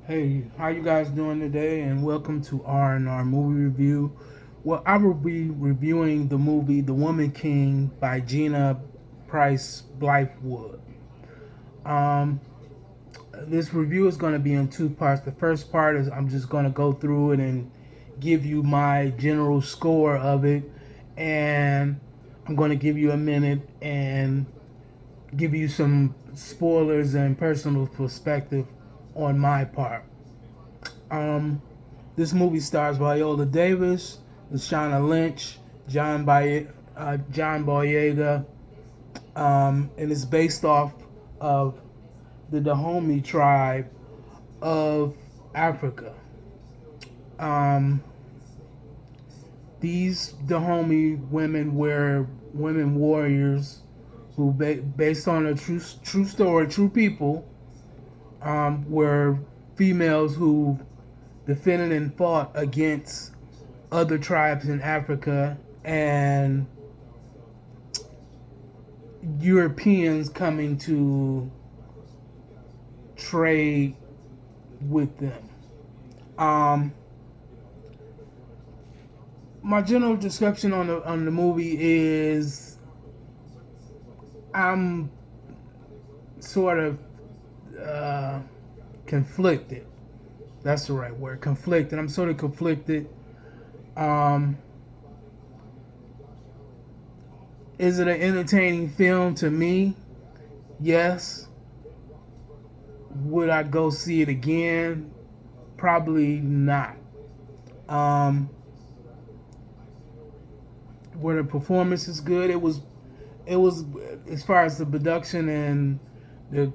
Hey, how you guys doing today? And welcome to R&R Movie Review. Well, I will be reviewing the movie The Woman King by Gina Price Blythewood. Um, this review is going to be in two parts. The first part is I'm just going to go through it and give you my general score of it, and I'm going to give you a minute and give you some spoilers and personal perspective on my part. Um, this movie stars Viola Davis, Lashana Lynch, John Boyega, and it's based off of the Dahomey tribe of Africa. Um, these Dahomey women were women warriors who, based on a true story, true people, were females who defended and fought against other tribes in Africa and Europeans coming to trade with them. Um, my general description on the movie is I'm sort of uh, conflicted. That's the right word, conflicted. I'm sort of conflicted. Um, is it an entertaining film to me? Yes. Would I go see it again? Probably not. Um, were the performances good? It was as far as the production and the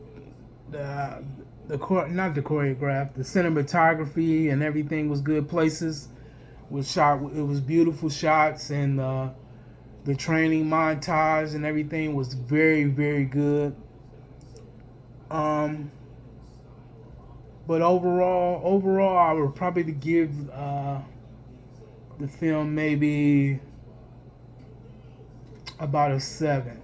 the not the choreograph, the cinematography and everything was good. Places was shot. It was beautiful shots, and the training montage and everything was very good. Um, but overall, I would probably give the film maybe about a 7,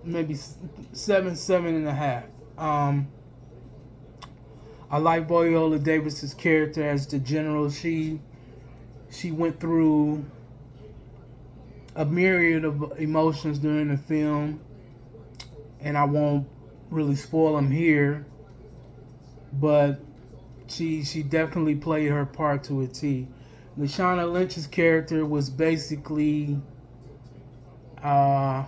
maybe 7.5. Um, I like Viola Davis's character as the general. She went through a myriad of emotions during the film, and I won't really spoil them here, but she definitely played her part to a T. Lashana Lynch's character was basically uh,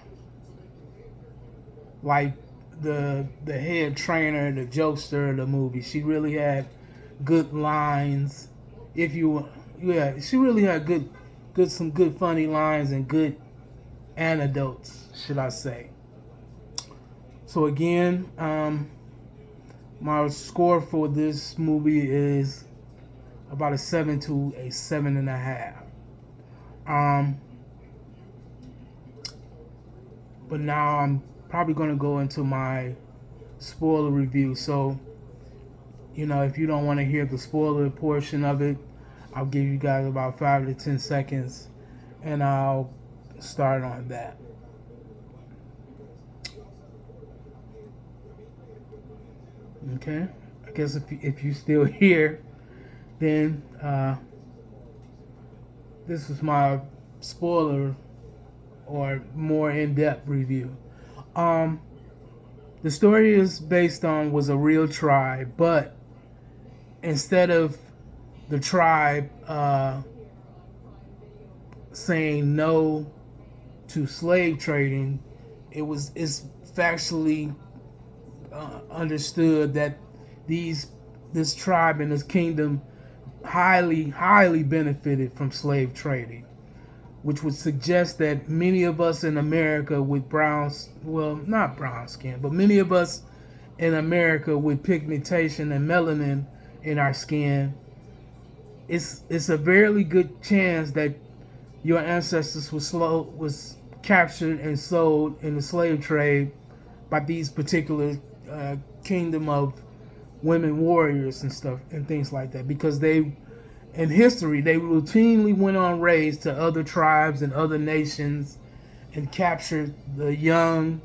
like the head trainer, the jokester of the movie. She really had good lines. If you Yeah, she really had some good funny lines and good anecdotes, should I say. So again, my score for this movie is about a 7 to a 7.5. Um, but now I'm probably going to go into my spoiler review. So, if you don't want to hear the spoiler portion of it, I'll give you guys about 5 to 10 seconds and I'll start on that. Okay? I guess if you still here, then this is my spoiler or more in-depth review. Um, the story is based on was a real tribe, but instead of the tribe saying no to slave trading, it's factually understood that these this tribe and this kingdom highly benefited from slave trading, which would suggest that many of us in America with not brown skin, but many of us in America with pigmentation and melanin in our skin, it's a very good chance that your ancestors was captured and sold in the slave trade by these particular kingdom of women warriors and stuff and things like that, because they in history they routinely went on raids to other tribes and other nations and captured the young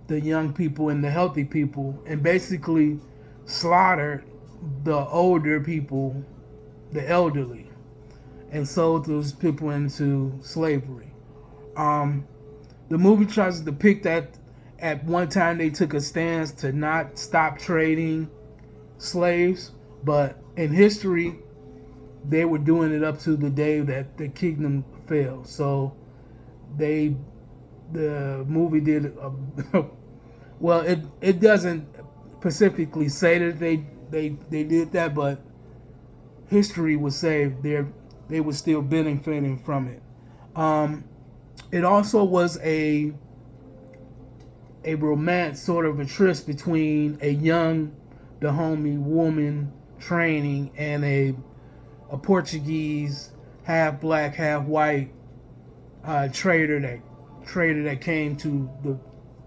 the young people and the healthy people, and basically slaughtered the older people, the elderly, and sold those people into slavery. Um, the movie tries to depict that at one time they took a stance to not stop trading slaves, but in history they were doing it up to the day that the kingdom fell. So the movie did well. It doesn't specifically say that they did that, but history would say they were still benefiting from it. It also was a romance, sort of a tryst between a young Dahomey woman training and a Portuguese half black, half white trader that came to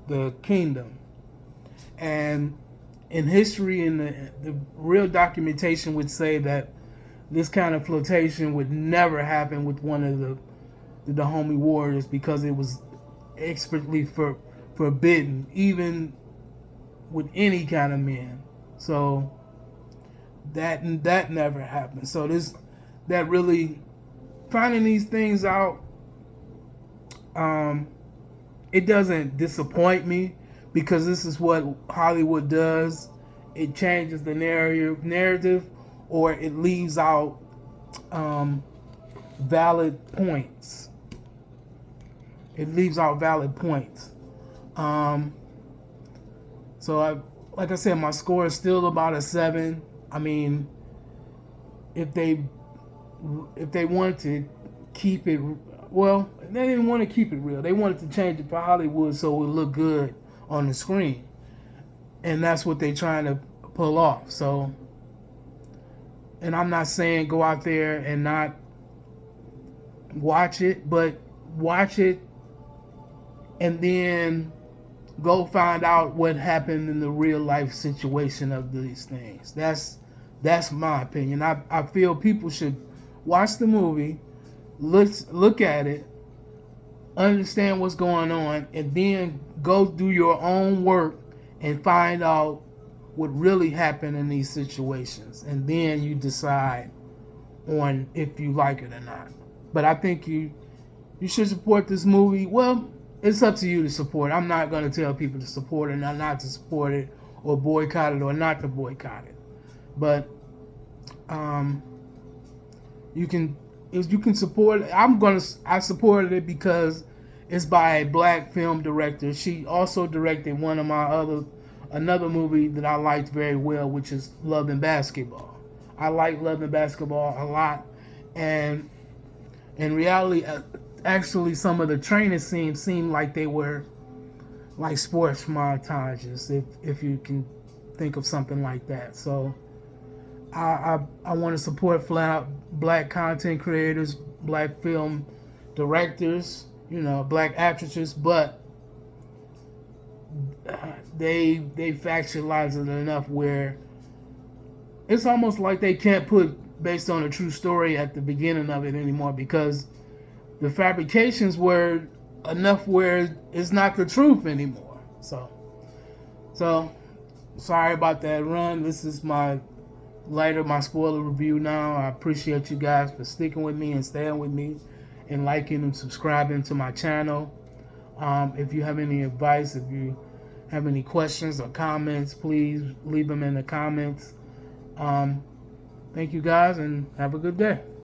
the kingdom. And in history, and the real documentation would say that this kind of flotation would never happen with one of the Dahomey warriors, because it was expertly forbidden, even with any kind of men. So that never happened. So that really, finding these things out, it doesn't disappoint me, because this is what Hollywood does. It changes the narrative, or it leaves out valid points. It leaves out valid points. So like I said, my score is still about a 7. I mean, if they wanted to keep it, well, they didn't want to keep it real. They wanted to change it for Hollywood so it would look good on the screen, and that's what they're trying to pull off. So, and I'm not saying go out there and not watch it, but watch it and then go find out what happened in the real life situation of these things. That's my opinion. I feel people should watch the movie, look at it, understand what's going on, and then go do your own work and find out what really happened in these situations, and then you decide on if you like it or not. But I think you should support this movie. Well, it's up to you to support it. I'm not going to tell people to support it, not to support it, or boycott it, or not to boycott it. But you can support it. I supported it because it's by a black film director. She also directed one of my another movie that I liked very well, which is Love and Basketball. I like Love and Basketball a lot, and in reality, actually, some of the training scenes seemed like they were like sports montages, if you can think of something like that. So I want to support black content creators, black film directors, black actresses, but they factualize it enough where it's almost like they can't put based on a true story at the beginning of it anymore, because the fabrications were enough where it's not the truth anymore. So sorry about that run. This is my spoiler review now. I appreciate you guys for sticking with me and staying with me and liking and subscribing to my channel. If you have any advice, if you have any questions or comments, please leave them in the comments. Thank you guys, and have a good day.